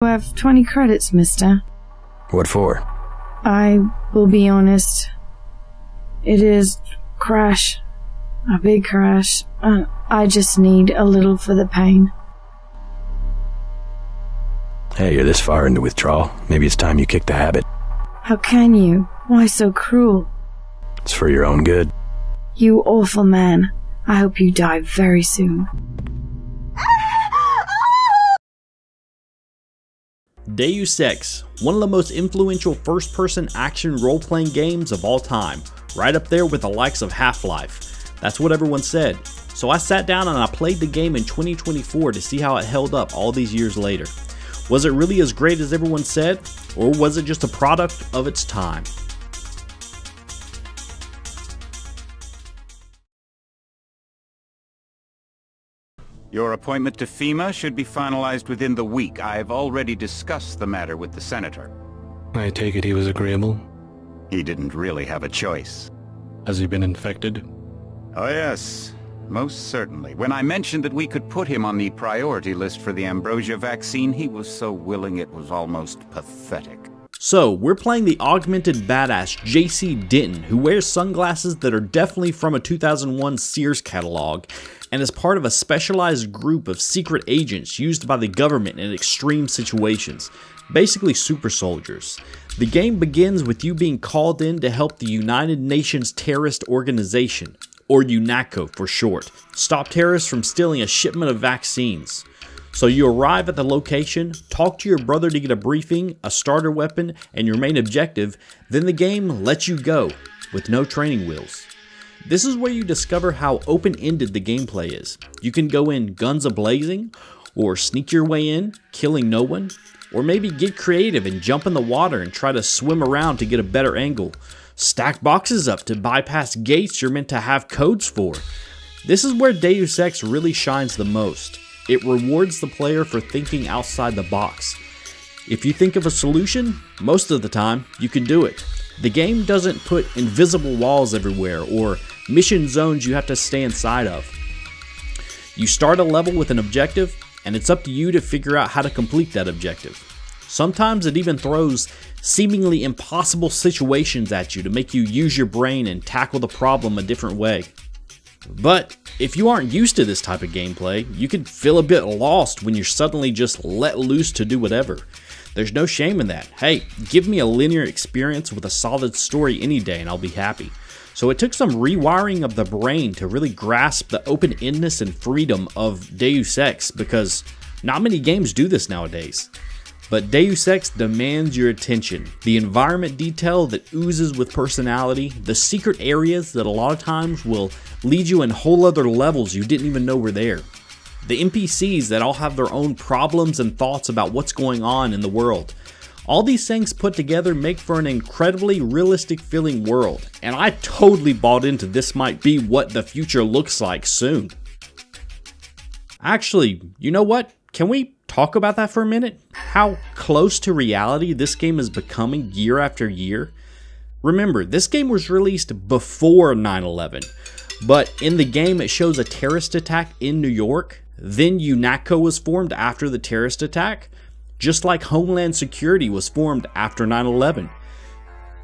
You have 20 credits, mister. What for? I will be honest. It is crash. A big crash. I just need a little for the pain. Hey, you're this far into withdrawal. Maybe it's time you kick the habit. How can you? Why so cruel? It's for your own good. You awful man. I hope you die very soon. Deus Ex, one of the most influential first-person action role-playing games of all time, right up there with the likes of Half-Life. That's what everyone said. So I sat down and I played the game in 2024 to see how it held up all these years later. Was it really as great as everyone said, or was it just a product of its time? Your appointment to FEMA should be finalized within the week. I've already discussed the matter with the senator. I take it he was agreeable? He didn't really have a choice. Has he been infected? Oh yes, most certainly. When I mentioned that we could put him on the priority list for the ambrosia vaccine, he was so willing it was almost pathetic. So, we're playing the augmented badass JC Denton, who wears sunglasses that are definitely from a 2001 Sears catalog, and is part of a specialized group of secret agents used by the government in extreme situations, basically super soldiers. The game begins with you being called in to help the United Nations Terrorist Organization, or UNATCO for short, stop terrorists from stealing a shipment of vaccines. So you arrive at the location, talk to your brother to get a briefing, a starter weapon, and your main objective, then the game lets you go, with no training wheels. This is where you discover how open-ended the gameplay is. You can go in guns a-blazing, or sneak your way in, killing no one, or maybe get creative and jump in the water and try to swim around to get a better angle. Stack boxes up to bypass gates you're meant to have codes for. This is where Deus Ex really shines the most. It rewards the player for thinking outside the box. If you think of a solution, most of the time, you can do it. The game doesn't put invisible walls everywhere or mission zones you have to stay inside of. You start a level with an objective, and it's up to you to figure out how to complete that objective. Sometimes it even throws seemingly impossible situations at you to make you use your brain and tackle the problem a different way. But if you aren't used to this type of gameplay, you can feel a bit lost when you're suddenly just let loose to do whatever. There's no shame in that. Hey, give me a linear experience with a solid story any day and I'll be happy. So it took some rewiring of the brain to really grasp the open-endedness and freedom of Deus Ex, because not many games do this nowadays. But Deus Ex demands your attention. The environment detail that oozes with personality, the secret areas that a lot of times will lead you in whole other levels you didn't even know were there. The NPCs that all have their own problems and thoughts about what's going on in the world. All these things put together make for an incredibly realistic feeling world, and I totally bought into this might be what the future looks like soon. Actually, you know what? Can we talk about that for a minute? How close to reality this game is becoming year after year? Remember, this game was released before 9/11, but in the game it shows a terrorist attack in New York. Then UNATCO was formed after the terrorist attack, just like Homeland Security was formed after 9/11.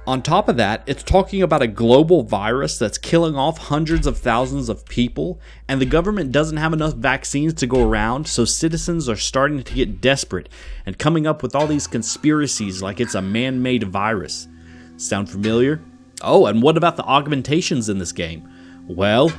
On top of that, it's talking about a global virus that's killing off hundreds of thousands of people, and the government doesn't have enough vaccines to go around, so citizens are starting to get desperate and coming up with all these conspiracies like it's a man-made virus. Sound familiar? Oh, and what about the augmentations in this game? Well,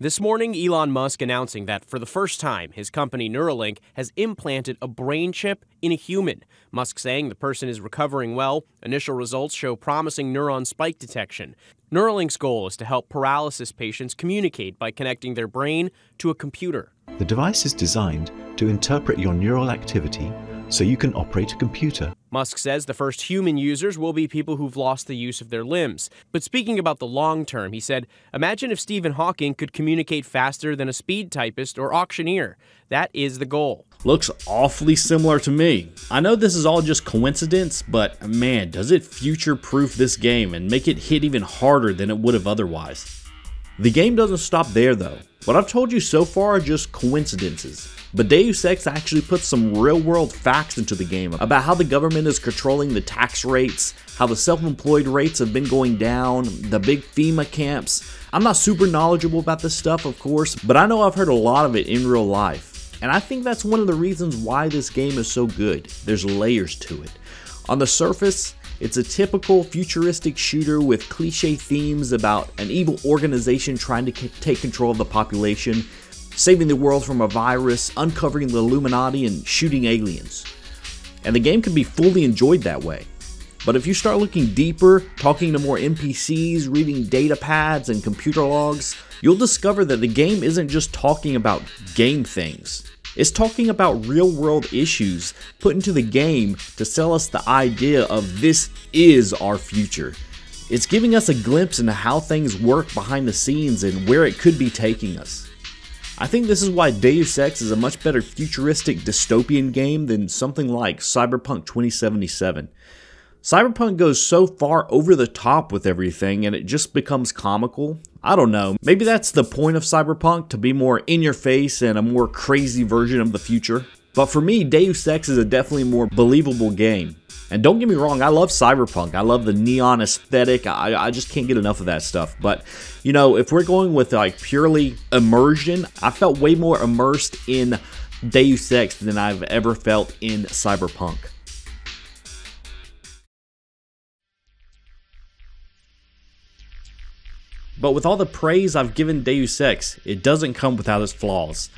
this morning, Elon Musk announcing that for the first time, his company Neuralink has implanted a brain chip in a human. Musk saying the person is recovering well. Initial results show promising neuron spike detection. Neuralink's goal is to help paralysis patients communicate by connecting their brain to a computer. The device is designed to interpret your neural activity so you can operate a computer. Musk says the first human users will be people who've lost the use of their limbs. But speaking about the long term, he said, imagine if Stephen Hawking could communicate faster than a speed typist or auctioneer. That is the goal. Looks awfully similar to me. I know this is all just coincidence, but man, does it future-proof this game and make it hit even harder than it would have otherwise. The game doesn't stop there though. What I've told you so far are just coincidences. But Deus Ex actually puts some real-world facts into the game about how the government is controlling the tax rates, how the self-employed rates have been going down, the big FEMA camps. I'm not super knowledgeable about this stuff, of course, but I know I've heard a lot of it in real life. And I think that's one of the reasons why this game is so good. There's layers to it. On the surface, it's a typical futuristic shooter with cliche themes about an evil organization trying to take control of the population, saving the world from a virus, uncovering the Illuminati, and shooting aliens. And the game can be fully enjoyed that way. But if you start looking deeper, talking to more NPCs, reading data pads and computer logs, you'll discover that the game isn't just talking about game things. It's talking about real-world issues put into the game to sell us the idea of this is our future. It's giving us a glimpse into how things work behind the scenes and where it could be taking us. I think this is why Deus Ex is a much better futuristic dystopian game than something like Cyberpunk 2077. Cyberpunk goes so far over the top with everything and it just becomes comical. I don't know, maybe that's the point of Cyberpunk, to be more in your face and a more crazy version of the future. But for me, Deus Ex is a definitely more believable game. And don't get me wrong, I love Cyberpunk. I love the neon aesthetic. I just can't get enough of that stuff. But, you know, if we're going with like purely immersion, I felt way more immersed in Deus Ex than I've ever felt in Cyberpunk. But with all the praise I've given Deus Ex, it doesn't come without its flaws.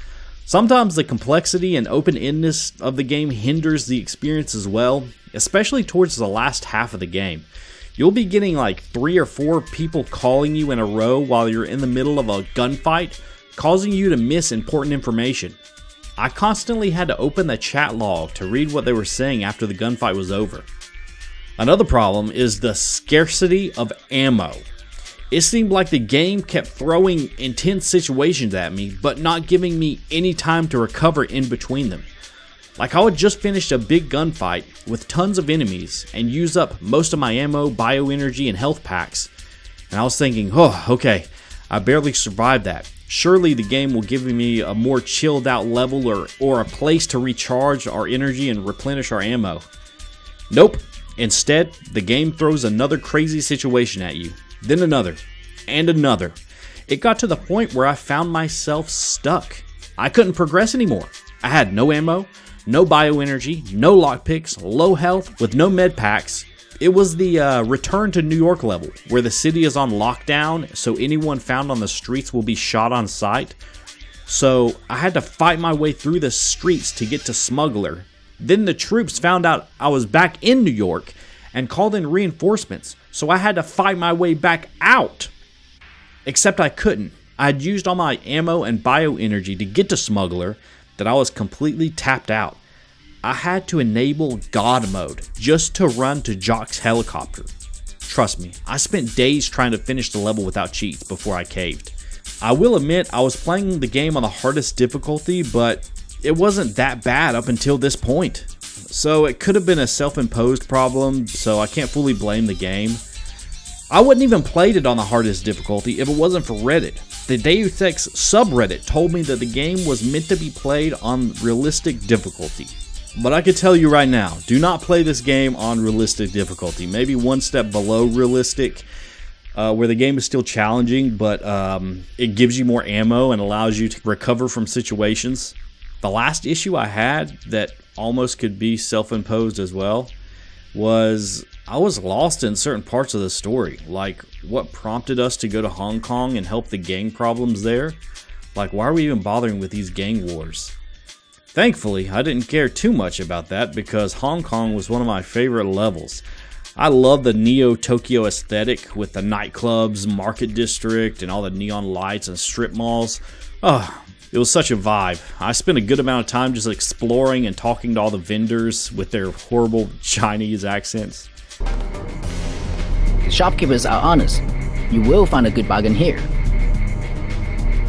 Sometimes the complexity and open-endedness of the game hinders the experience as well, especially towards the last half of the game. You'll be getting like 3 or 4 people calling you in a row while you're in the middle of a gunfight, causing you to miss important information. I constantly had to open the chat log to read what they were saying after the gunfight was over. Another problem is the scarcity of ammo. It seemed like the game kept throwing intense situations at me, but not giving me any time to recover in between them. Like I would just finish a big gunfight with tons of enemies and use up most of my ammo, bioenergy, and health packs. And I was thinking, oh, okay, I barely survived that. Surely the game will give me a more chilled out level or a place to recharge our energy and replenish our ammo. Nope. Instead, the game throws another crazy situation at you. Then another, and another. It got to the point where I found myself stuck. I couldn't progress anymore. I had no ammo, no bioenergy, no lockpicks, low health, with no med packs. It was the return to New York level, where the city is on lockdown, so anyone found on the streets will be shot on sight. So I had to fight my way through the streets to get to Smuggler. Then the troops found out I was back in New York and called in reinforcements, so I had to fight my way back out. Except I couldn't. I had used all my ammo and bioenergy to get to Smuggler that I was completely tapped out. I had to enable God mode just to run to Jock's helicopter. Trust me, I spent days trying to finish the level without cheats before I caved. I will admit I was playing the game on the hardest difficulty, but it wasn't that bad up until this point. So it could have been a self-imposed problem, so I can't fully blame the game. I wouldn't even played it on the hardest difficulty if it wasn't for Reddit. The Deus Ex subreddit told me that the game was meant to be played on realistic difficulty. But I could tell you right now, do not play this game on realistic difficulty. Maybe one step below realistic, where the game is still challenging, but it gives you more ammo and allows you to recover from situations. The last issue I had that almost could be self-imposed as well was I was lost in certain parts of the story, like what prompted us to go to Hong Kong and help the gang problems there. Like, why are we even bothering with these gang wars? Thankfully, I didn't care too much about that because Hong Kong was one of my favorite levels. I love the Neo-Tokyo aesthetic with the nightclubs, market district, and all the neon lights and strip malls. It was such a vibe. I spent a good amount of time just exploring and talking to all the vendors with their horrible Chinese accents. Shopkeepers are honest. You will find a good bargain here.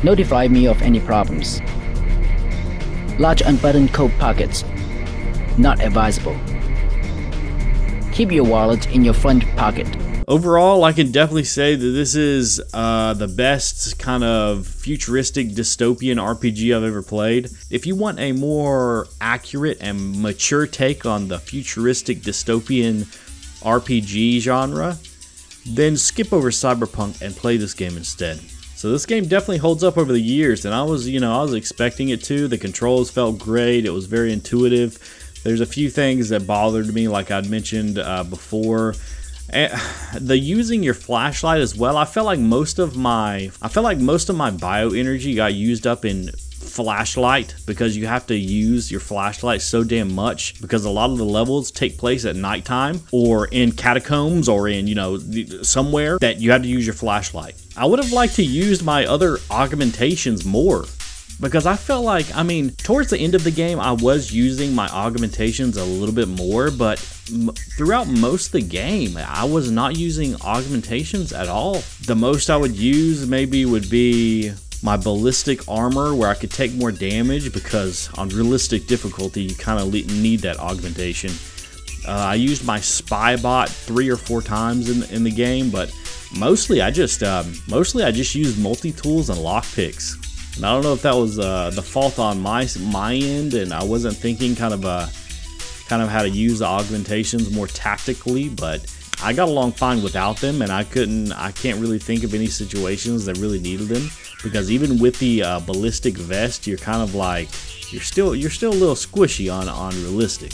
Notify me of any problems. Large unbuttoned coat pockets. Not advisable. Keep your wallet in your front pocket. Overall, I can definitely say that this is the best kind of futuristic dystopian RPG I've ever played. If you want a more accurate and mature take on the futuristic dystopian RPG genre, then skip over Cyberpunk and play this game instead. So this game definitely holds up over the years, and I was expecting it to. The controls felt great. It was very intuitive. There's a few things that bothered me, like I'd mentioned before. The using your flashlight as well. I felt like most of my bioenergy got used up in flashlight, because you have to use your flashlight so damn much, because a lot of the levels take place at nighttime or in catacombs or in, somewhere that you have to use your flashlight. I would have liked to use my other augmentations more, because I felt like, towards the end of the game, I was using my augmentations a little bit more, but throughout most of the game, I was not using augmentations at all. The most I would use maybe would be my ballistic armor, where I could take more damage, because on realistic difficulty, you kind of need that augmentation. I used my spy bot 3 or 4 times in the game, but mostly I just used multi-tools and lockpicks. And I don't know if that was the fault on my end, and I wasn't thinking kind of how to use the augmentations more tactically, but I got along fine without them, and I can't really think of any situations that really needed them, because even with the ballistic vest, you're kind of like, you're still a little squishy on realistic.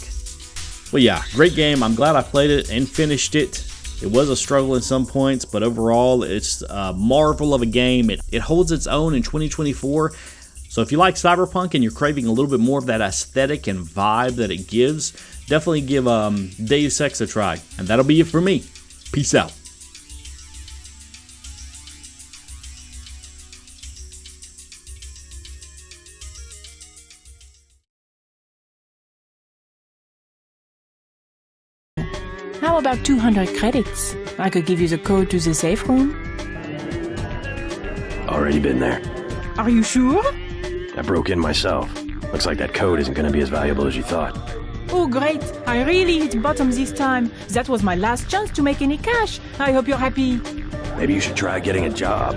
But yeah, great game. I'm glad I played it and finished it. It was a struggle in some points, but overall, it's a marvel of a game. It holds its own in 2024. So if you like Cyberpunk and you're craving a little bit more of that aesthetic and vibe that it gives, definitely give Deus Ex a try. And that'll be it for me. Peace out. How about 200 credits? I could give you the code to the safe room. Already been there. Are you sure? I broke in myself. Looks like that code isn't going to be as valuable as you thought. Oh, great. I really hit bottom this time. That was my last chance to make any cash. I hope you're happy. Maybe you should try getting a job.